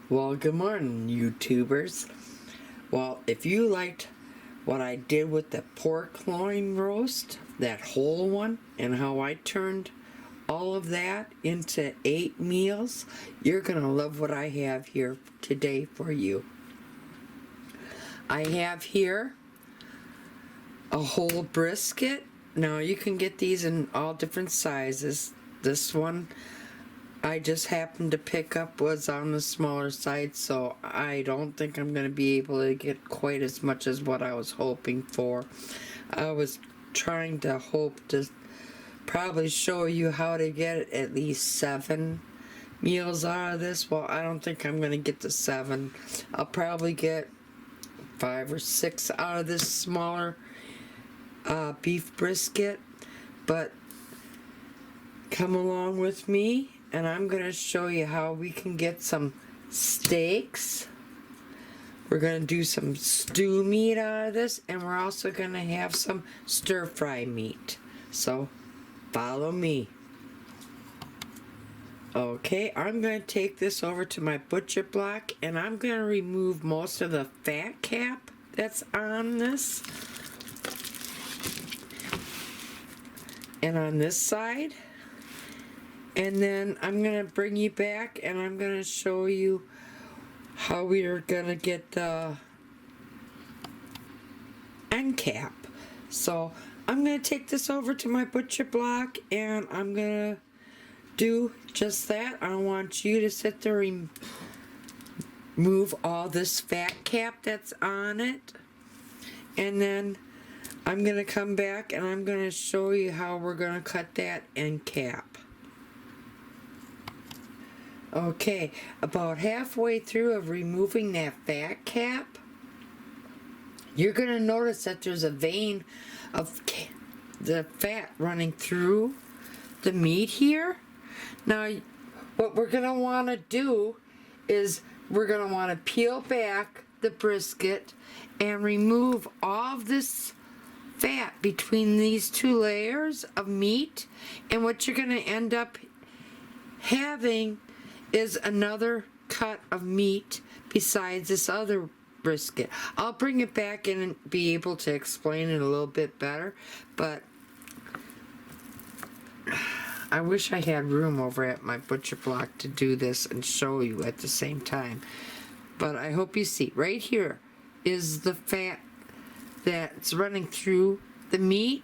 Well, good morning, YouTubers. Well, if you liked what I did with the pork loin roast, that whole one, and how I turned all of that into 8 meals, you're going to love what I have here today for you. I have here a whole brisket. Now, you can get these in all different sizes. This one I just happened to pick up was on the smaller side, so I don't think I'm going to be able to get quite as much as what I was hoping for. I was trying to hope to probably show you how to get at least 7 meals out of this. Well, I don't think I'm going to get to 7. I'll probably get 5 or 6 out of this smaller beef brisket, but come along with me and I'm going to show you how we can get some steaks. We're going to do some stew meat out of this, and we're also going to have some stir fry meat. So follow me. Okay, I'm going to take this over to my butcher block, and I'm going to remove most of the fat cap that's on this. And on this side. And then I'm going to bring you back and I'm going to show you how we are going to get the end cap. So I'm going to take this over to my butcher block and I'm going to do just that. I want you to sit there and remove all this fat cap that's on it. And then I'm going to come back and I'm going to show you how we're going to cut that end cap. Okay, about halfway through of removing that fat cap, you're going to notice that there's a vein of the fat running through the meat here. Now, what we're going to want to do is we're going to want to peel back the brisket and remove all of this fat between these 2 layers of meat. And what you're going to end up having is another cut of meat besides this other brisket. I'll bring it back in and be able to explain it a little bit better, but I wish I had room over at my butcher block to do this and show you at the same time. But I hope you see. Right here is the fat that's running through the meat.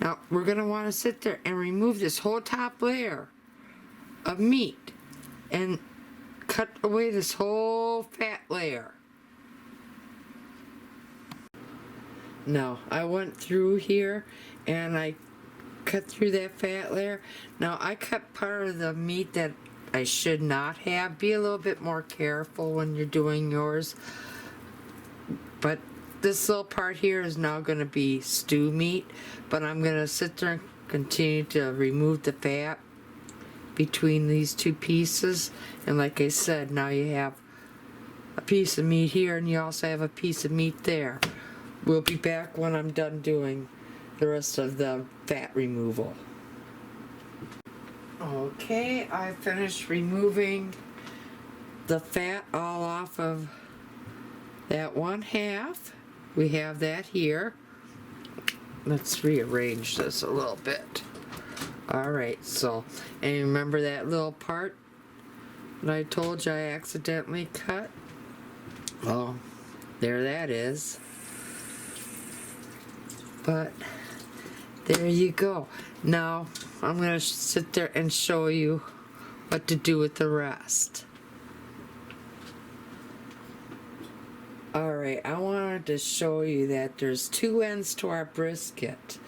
Now we're going to want to sit there and remove this whole top layer of meat and cut away this whole fat layer. Now, I went through here and I cut through that fat layer. Now, I cut part of the meat that I should not have. Be a little bit more careful when you're doing yours. But this little part here is now going to be stew meat. But I'm going to sit there and continue to remove the fat between these 2 pieces, and like I said, now you have a piece of meat here and you also have a piece of meat there. We'll be back when I'm done doing the rest of the fat removal. Okay, I finished removing the fat all off of that 1/2. We have that here. Let's rearrange this a little bit. Alright, so, and remember that little part that I told you I accidentally cut? Well, there that is. But, there you go. Now, I'm going to sit there and show you what to do with the rest. Alright, I wanted to show you that there's 2 ends to our brisket.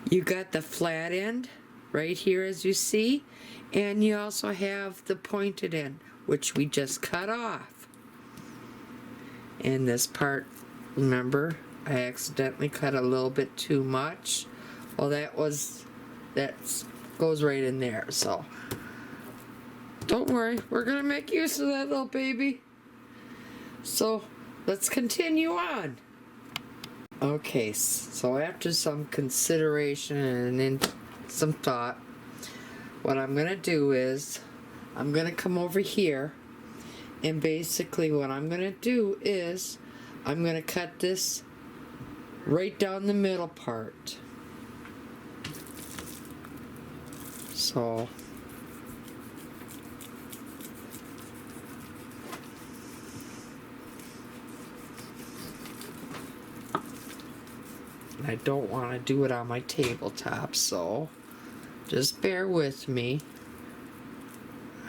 You got the flat end right here, as you see, and you also have the pointed end, which we just cut off. And this part, remember, I accidentally cut a little bit too much. Well, that goes right in there, so don't worry, we're gonna make use of that little baby. So let's continue on. Okay, so after some consideration and some thought, what I'm going to do is I'm going to come over here And basically what I'm going to do is I'm going to cut this right down the middle part. So I don't want to do it on my tabletop, so just bear with me.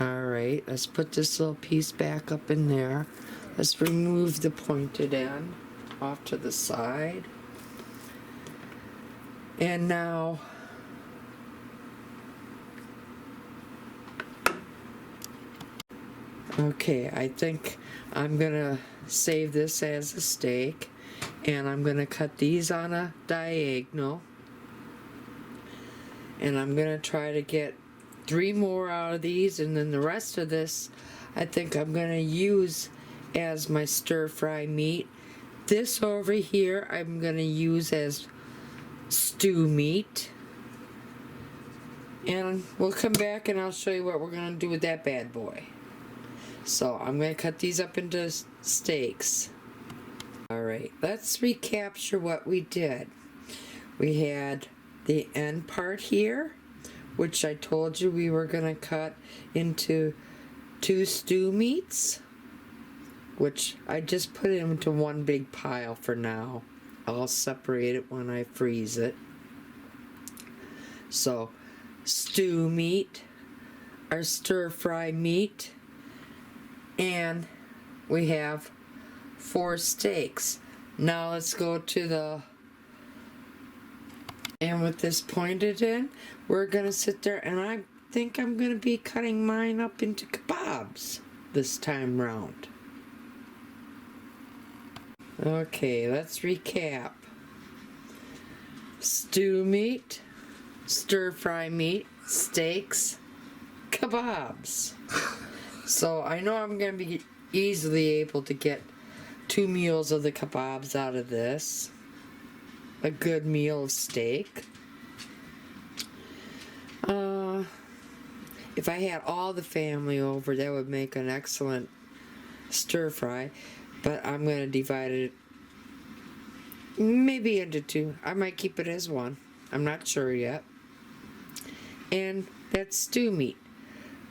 Alright, let's put this little piece back up in there. Let's remove the pointed end off to the side. And now okay, I think I'm gonna save this as a steak, and I'm gonna cut these on a diagonal, and I'm gonna try to get 3 more out of these, and then the rest of this I think I'm gonna use as my stir-fry meat. This over here I'm gonna use as stew meat, and we'll come back and I'll show you what we're gonna do with that bad boy. So I'm going to cut these up into steaks. Alright, let's recapture what we did. We had the end part here, which I told you we were going to cut into 2 stew meats, which I just put into one big pile for now. I'll separate it when I freeze it. So, stew meat, our stir-fry meat, and we have 4 steaks. Now let's go to the, and with this pointed in, we're gonna sit there, and I think I'm gonna be cutting mine up into kebabs this time round. Okay, let's recap. Stew meat, stir-fry meat, steaks, kebabs. So I know I'm going to be easily able to get 2 meals of the kebabs out of this. A good meal of steak. If I had all the family over, that would make an excellent stir fry. But I'm going to divide it maybe into 2. I might keep it as 1. I'm not sure yet. And that's stew meat.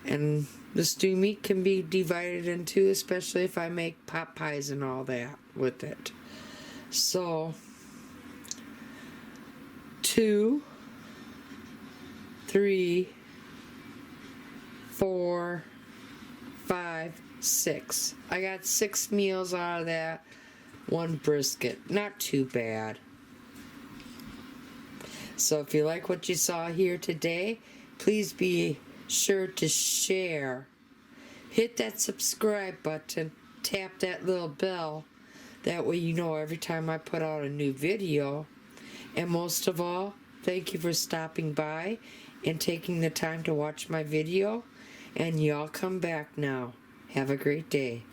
And the stew meat can be divided in 2, especially if I make pot pies and all that with it. So, 2, 3, 4, 5, 6. I got 6 meals out of that. 1 brisket. Not too bad. So if you like what you saw here today, please be sure to share. Hit that subscribe button. Tap that little bell. That way you know every time I put out a new video. And most of all, thank you for stopping by and taking the time to watch my video. And y'all come back now. Have a great day.